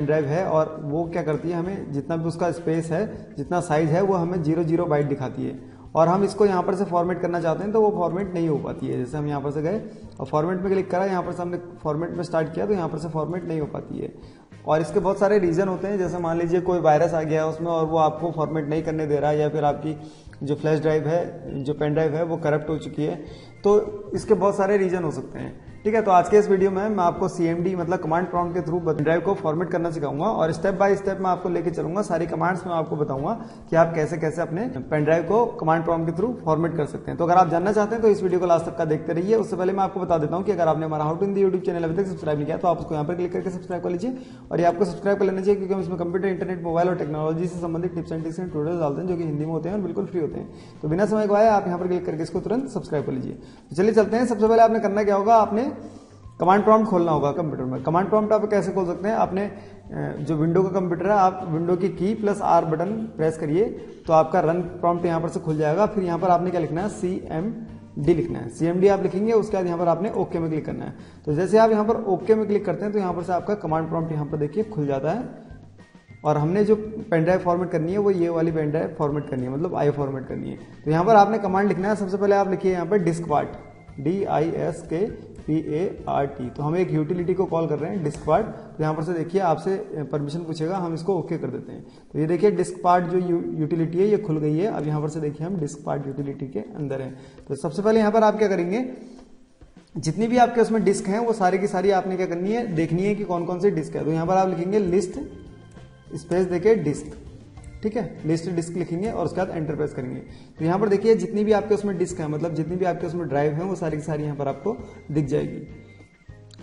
Drive है और वो क्या करती है, हमें जितना भी उसका स्पेस है, जितना साइज है, वो हमें 00 बाइट दिखाती है। और हम इसको यहाँ पर से फॉर्मेट करना चाहते हैं तो वो फॉर्मेट नहीं हो पाती है। जैसे हम यहाँ पर से गए और फॉर्मेट में क्लिक करा, यहाँ पर से हमने फॉर्मेट में स्टार्ट किया तो यहाँ पर से फॉर्मेट नहीं हो पाती है। और इसके बहुत सारे रीज़न होते हैं, जैसे मान लीजिए कोई वायरस आ गया है उसमें और वो आपको फॉर्मेट नहीं करने दे रहा है, या फिर आपकी जो फ्लैश ड्राइव है, जो पेन ड्राइव है, वो करप्ट हो चुकी है। तो इसके बहुत सारे रीज़न हो सकते हैं। ठीक है, तो आज के इस वीडियो में मैं आपको CMD मतलब कमांड प्रॉम्प्ट के थ्रू ड्राइव को फॉर्मेट करना सिखाऊंगा और स्टेप बाय स्टेप मैं आपको लेके चलूंगा। सारी कमांड्स में आपको बताऊंगा कि आप कैसे कैसे अपने पेन ड्राइव को कमांड प्रॉम्प्ट के थ्रू फॉर्मेट कर सकते हैं। तो अगर आप जानना चाहते हैं तो इस वीडियो को लास्ट तक का देखते रहिए। उससे पहले मैं आपको बता देता हूं कि अगर आपने हमारा how to Hindi YouTube channel अभी तक सब्सक्राइब नहीं किया तो आप उसको यहाँ पर क्लिक करके सब्सक्राइब कर लीजिए। और ये आपको सब्सक्राइब कर लेना चाहिए क्योंकि हम इसमें कंप्यूटर, इंटरनेट, मोबाइल और टेक्नोलॉजी से संबंधित tips and tricks and tutorial डालते हैं जो कि हिंदी में होते हैं और बिल्कुल फ्री होते हैं। तो बिना समय गवाए आप यहाँ पर क्लिक करके इसको तुरंत सब्सक्राइब कर लीजिए। तो चलिए चलते हैं। सबसे पहले आपने करना क्या होगा, आपने कमांड प्रॉम्प्ट खोलना होगा कंप्यूटर में। कमांड प्रॉम्प्ट आप कैसे खोल सकते हैं, आपने जो विंडो का कंप्यूटर है, आप विंडो की की प्लस R बटन प्रेस करिए तो आपका रन प्रॉम्प्ट यहाँ पर से खुल जाएगा। फिर यहाँ पर आपने क्या लिखना है, CMD लिखना है। CMD आप लिखेंगे, उसके बाद यहाँ पर आपने ओके में क्लिक करना है। तो जैसे आप यहाँ पर ओके में क्लिक करते हैं तो यहाँ पर से आपका कमांड प्रॉम्प्ट यहाँ पर देखिए खुल जाता है। और हमने जो पेन ड्राइव फॉर्मेट करनी है वो ये वाली पेन ड्राइव फॉर्मेट करनी है, मतलब आई फॉर्मेट करनी है। तो यहाँ पर आपने कमांड लिखना है। सबसे पहले आप लिखिए यहाँ पर डिस्क पार्ट, DISKPART। तो हम एक यूटिलिटी को कॉल कर रहे हैं डिस्क पार्ट। तो यहाँ पर से देखिए आपसे परमिशन पूछेगा, हम इसको ओके कर देते हैं। तो ये देखिए डिस्क पार्ट जो यूटिलिटी है ये खुल गई है। अब यहाँ पर से देखिए हम डिस्क पार्ट यूटिलिटी के अंदर हैं। तो सबसे पहले यहाँ पर आप क्या करेंगे, जितनी भी आपके उसमें डिस्क हैं वो सारी की सारी आपने क्या करनी है, देखनी है कि कौन कौन सी डिस्क है। तो यहाँ पर आप लिखेंगे लिस्ट स्पेस देके डिस्क, ठीक है, लिस्ट डिस्क लिखेंगे और उसके बाद एंटर प्रेस करेंगे। तो यहाँ पर देखिए जितनी भी आपके उसमें डिस्क है, मतलब जितनी भी आपके उसमें ड्राइव है, वो सारी की सारी यहाँ पर आपको दिख जाएगी।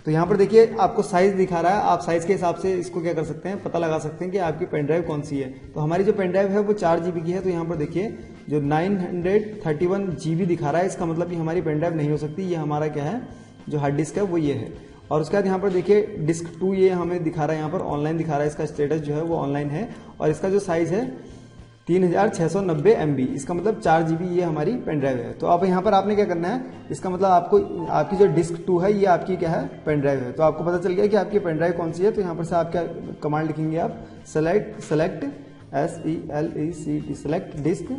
तो यहाँ पर देखिए आपको साइज दिखा रहा है, आप साइज के हिसाब से इसको क्या कर सकते हैं, पता लगा सकते हैं कि आपकी पेन ड्राइव कौन सी है। तो हमारी जो पेन ड्राइव है वो 4 GB की है। तो यहाँ पर देखिए जो 931 GB दिखा रहा है, इसका मतलब कि हमारी पेन ड्राइव नहीं हो सकती। ये हमारा क्या है, जो हार्ड डिस्क है वो ये है। और उसके बाद यहाँ पर देखिए डिस्क 2 ये हमें दिखा रहा है, यहाँ पर ऑनलाइन दिखा रहा है, इसका स्टेटस जो है वो ऑनलाइन है। और इसका जो साइज है 3690 MB, इसका मतलब 4 GB ये हमारी पेन ड्राइव है। तो अब यहाँ पर आपने क्या करना है, इसका मतलब आपको आपकी जो डिस्क 2 है ये आपकी क्या है, पेन ड्राइव है। तो आपको पता चल गया कि आपकी पेन ड्राइव कौन सी है। तो यहाँ पर से आप क्या कमांड लिखेंगे, आप सेलेक्ट सेलेक्ट डिस्क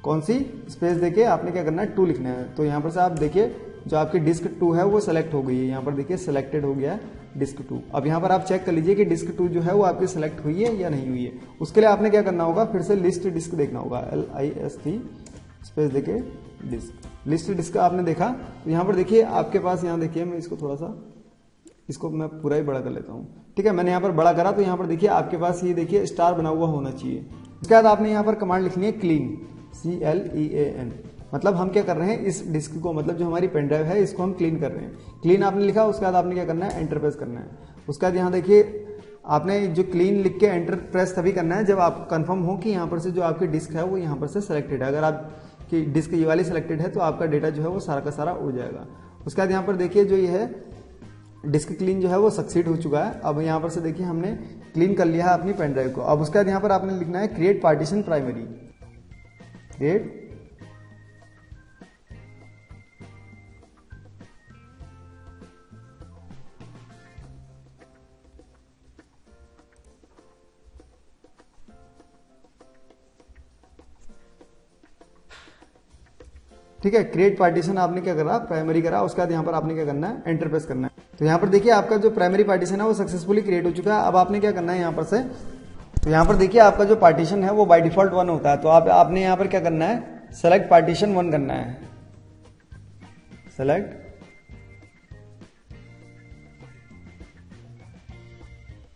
कौन सी, स्पेस देके आपने क्या करना है 2 लिखना है। तो यहाँ पर से आप देखिए जो आपकी डिस्क 2 है वो सेलेक्ट हो गई है। यहाँ पर देखिए सेलेक्टेड हो गया है डिस्क 2। अब यहाँ पर आप चेक कर लीजिए कि डिस्क 2 जो है वो आपकी सेलेक्ट हुई है या नहीं हुई है। उसके लिए आपने क्या करना होगा, फिर से लिस्ट डिस्क देखना होगा, LIST स्पेस देके डिस्क, लिस्ट डिस्क आपने देखा। तो यहाँ पर देखिए आपके पास, यहाँ देखिए मैं इसको थोड़ा सा, इसको मैं पूरा ही बड़ा कर लेता हूँ। ठीक है, मैंने यहाँ पर बड़ा करा। तो यहाँ पर देखिए आपके पास ये देखिए स्टार बना हुआ होना चाहिए। उसके बाद आपने यहाँ पर कमांड लिखनी है क्लीन, CLEAN। मतलब हम क्या कर रहे हैं, इस डिस्क को, मतलब जो हमारी पेन ड्राइव है इसको हम क्लीन कर रहे हैं। क्लीन आपने लिखा, उसके बाद आपने क्या करना है, एंटर प्रेस करना है। उसके बाद यहाँ देखिए आपने जो क्लीन लिख के एंटर प्रेस तभी करना है जब आप कंफर्म हो कि यहाँ पर से जो आपकी डिस्क है वो यहाँ पर से सिलेक्टेड है। अगर आपकी डिस्क ये वाली सिलेक्टेड है तो आपका डेटा जो है वो सारा का सारा उड़ जाएगा। उसके बाद यहाँ पर देखिए जो ये है डिस्क क्लीन जो है वो सक्सीड हो चुका है। अब यहाँ पर से देखिए हमने क्लीन कर लिया है अपनी पेन ड्राइव को। अब उसके बाद यहाँ पर आपने लिखना है क्रिएट पार्टीशन प्राइमरी, क्रिएट ठीक है, क्रिएट पार्टीशन आपने क्या करा, प्राइमरी करा। उसके बाद यहाँ पर आपने क्या करना है, एंटर प्रेस करना है। तो यहाँ पर देखिए आपका जो प्राइमरी पार्टीशन है वो सक्सेसफुली क्रिएट हो चुका है। अब आपने क्या करना है यहाँ पर से, तो यहाँ पर देखिए आपका जो पार्टीशन है वो बाय डिफॉल्ट 1 होता है। तो आपने यहाँ पर क्या करना है, सेलेक्ट पार्टीशन 1 करना है, सेलेक्ट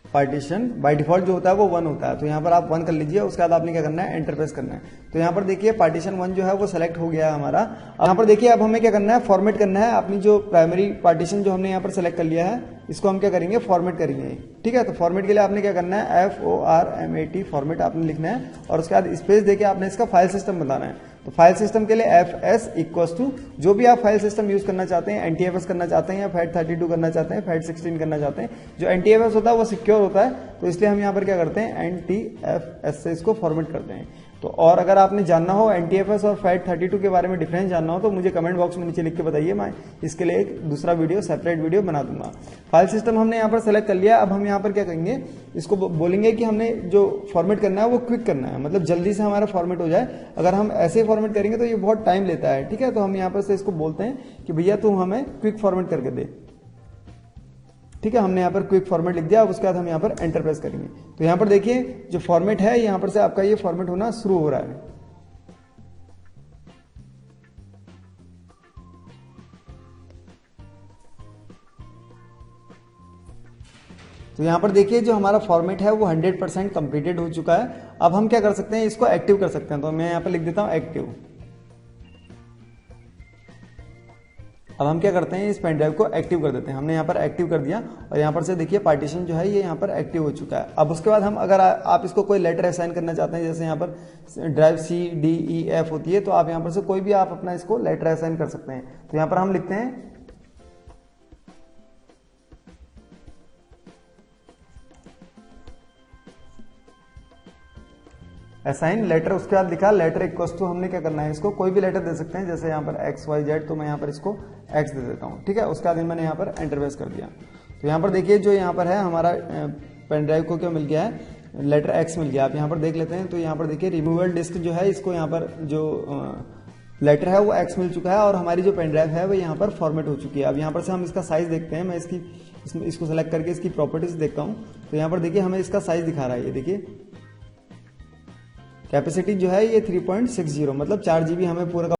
पार्टीशन बाय डिफॉल्ट जो होता है वो 1 होता है। तो यहाँ पर आप 1 कर लीजिए। उसके बाद आपने क्या करना है, एंटर प्रेस करना है। तो यहाँ पर देखिए पार्टीशन 1 जो है वो सेलेक्ट हो गया है हमारा। यहाँ पर देखिए अब हमें क्या करना है, फॉर्मेट करना है अपनी जो प्राइमरी पार्टीशन जो हमने यहाँ पर सेलेक्ट कर लिया है, इसको हम क्या करेंगे, फॉर्मेट करेंगे। ठीक है, तो फॉर्मेट के लिए आपने क्या करना है, FORMAT फॉर्मेट आपने लिखना है। और उसके बाद स्पेस देके आपने इसका फाइल सिस्टम बताना है। तो फाइल सिस्टम के लिए FS इक्वल्स टू जो भी आप फाइल सिस्टम यूज करना चाहते हैं, NTFS करना चाहते हैं या FAT32 करना चाहते हैं, FAT16 करना चाहते हैं। जो NTFS होता है वो सिक्योर होता है, तो इसलिए हम यहाँ पर क्या करते हैं, NTFS से इसको फॉर्मेट करते हैं। तो और अगर आपने जानना हो NTFS और FAT32 के बारे में डिफरेंस जानना हो तो मुझे कमेंट बॉक्स में नीचे लिख के बताइए, मैं इसके लिए एक दूसरा वीडियो, सेपरेट वीडियो बना दूंगा। फाइल सिस्टम हमने यहाँ पर सेलेक्ट कर लिया। अब हम यहाँ पर क्या करेंगे, इसको बोलेंगे कि हमने जो फॉर्मेट करना है वो क्विक करना है, मतलब जल्दी से हमारा फॉर्मेट हो जाए। अगर हम ऐसे फॉर्मेट करेंगे तो ये बहुत टाइम लेता है, ठीक है। तो हम यहाँ पर से इसको बोलते हैं कि भैया तू हमें क्विक फॉर्मेट करके दे, ठीक है। हमने यहाँ पर क्विक फॉर्मेट लिख दिया। अब उसके बाद हम यहाँ पर एंटर प्रेस करेंगे तो यहाँ पर देखिए जो फॉर्मेट है यहाँ पर से आपका ये फॉर्मेट होना शुरू हो रहा है। तो यहाँ पर देखिए जो हमारा फॉर्मेट है वो 100% कंप्लीटेड हो चुका है। अब हम क्या कर सकते हैं, इसको एक्टिव कर सकते हैं। तो मैं यहाँ पर लिख देता हूँ एक्टिव। अब हम क्या करते हैं, इस पेन ड्राइव को एक्टिव कर देते हैं। हमने यहाँ पर एक्टिव कर दिया और यहाँ पर से देखिए पार्टीशन जो है ये यहाँ पर एक्टिव हो चुका है। अब उसके बाद हम अगर आप इसको कोई लेटर असाइन करना चाहते हैं, जैसे यहाँ पर ड्राइव CDEF होती है, तो आप यहाँ पर से कोई भी आप अपना इसको लेटर असाइन कर सकते हैं। तो यहाँ पर हम लिखते हैं असाइन लेटर। उसके बाद लिखा लेटर इक्वल्स टू, हमने क्या करना है, इसको कोई भी लेटर दे सकते हैं, जैसे यहाँ पर XYZ, तो मैं यहाँ पर इसको X दे देता हूँ, ठीक है। उसके बाद मैंने यहाँ पर एंटर प्रेस कर दिया। तो यहाँ पर देखिए जो यहाँ पर है हमारा पेन ड्राइव को क्या मिल गया है, लेटर X मिल गया। आप यहाँ पर देख लेते हैं तो यहाँ पर देखिए रिमूवेबल डिस्क जो है, इसको यहाँ पर जो लेटर है वो X मिल चुका है और हमारी जो पेन ड्राइव है वो यहाँ पर फॉर्मेट हो चुकी है। अब यहाँ पर से हम इसका साइज देखते हैं। मैं इसको सेलेक्ट करके इसकी प्रॉपर्टीज देखता हूँ। तो यहाँ पर देखिए हमें इसका साइज दिखा रहा है, ये देखिए कैपेसिटी जो है ये 3.60, मतलब 4 GB हमें पूरा